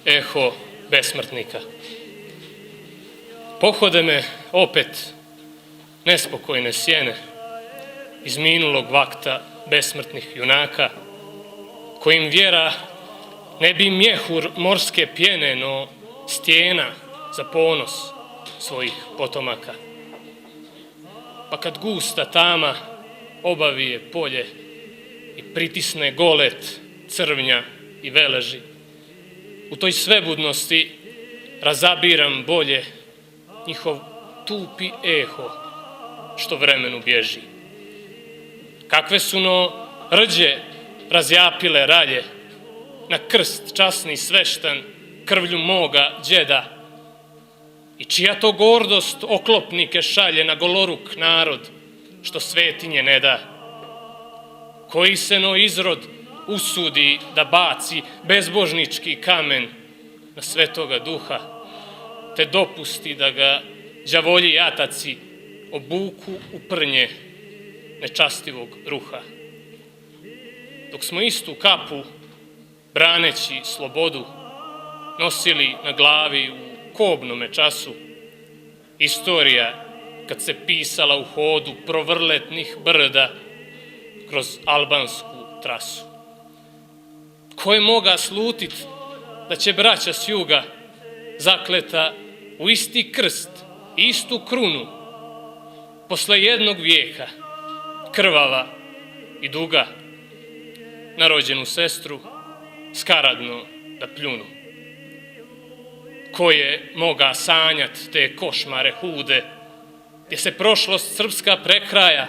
eho besmrtnika. Pohode me opet nespokojne sjene iz minulog vakta besmrtnih junaka, kojim vjera ne bi mjehur morske pjene, no stijena za ponos svojih potomaka. Pa kad gusta tama obavije polje i pritisne golet crvnja i veleži, u toj svebudnosti razabiram bolje njihov tupi eho što vremenu bježi. Kakve su no rđe razjapile ralje na krst časni sveštan krvlju moga djeda, i čija to gordost oklopnike šalje na goloruk narod što svetinje ne da. Koji se no izrod usudi da baci bezbožnički kamen na svetoga duha, te dopusti da ga đavolji jataci obuku u prnje nečastivog ruha. Dok smo istu kapu, braneći slobodu, nosili na glavi u kobnome času, istorija, kad se pisala u hodu provrletnih brda kroz albansku trasu. Ko je moga slutit da će braća s juga zakleta u isti krst, istu krunu, posle jednog vijeka, krvava i duga, na rođenu sestru skaradno da pljunu? Ko je moga sanjat te košmare hude, gdje se prošlost srpska prekraja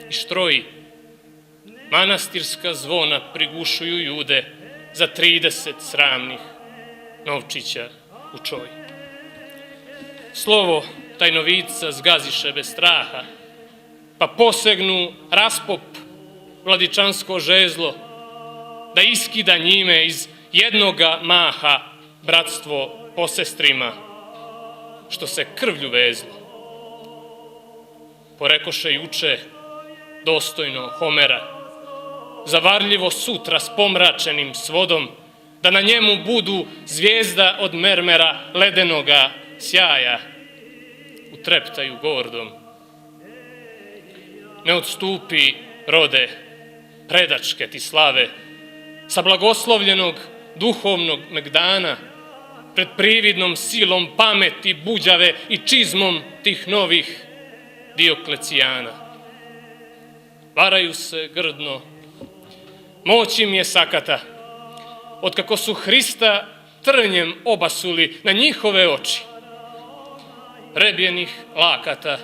i štroji, manastirska zvona prigušuju jude za 30 sramnih novčića u čoj. Slovo tajnovica zgaziše bez straha, pa posegnu raspop vladičansko žezlo, da iskida njime iz jednoga maha bratstvo po sestrima, što se krvlju vezlo. Porekoše juče, dostojno Homera, zavarljivo sutra s pomračenim svodom, da na njemu budu zvijezda od mermera ledenoga sjaja, u treptaju gordom. Ne odstupi, rode, predačke ti slave, sa blagoslovljenog duhovnog megdana, pred prividnom silom pameti buđave i čizmom tih novih Dioklecijana. Varaju se grdno, moć im je sakata, otkako su Hrista trnjem obasuli na njihove oči. Rebljenih lakata,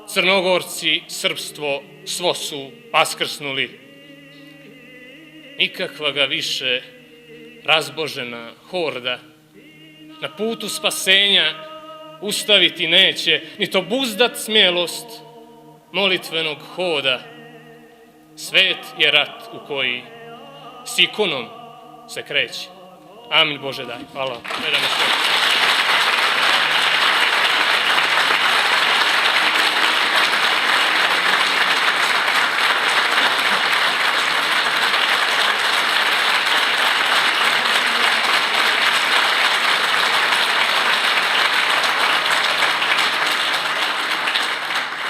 Crnogorci srpstvo svo su vaskrsnuli. Nikakva ga više razbožena horda na putu spasenja ustaviti neće, ni to buzdat smjelost molitvenog hoda. Svet je rat u koji s ikonom se kreće. Amin, Bože daj. Hvala. Predamo sve.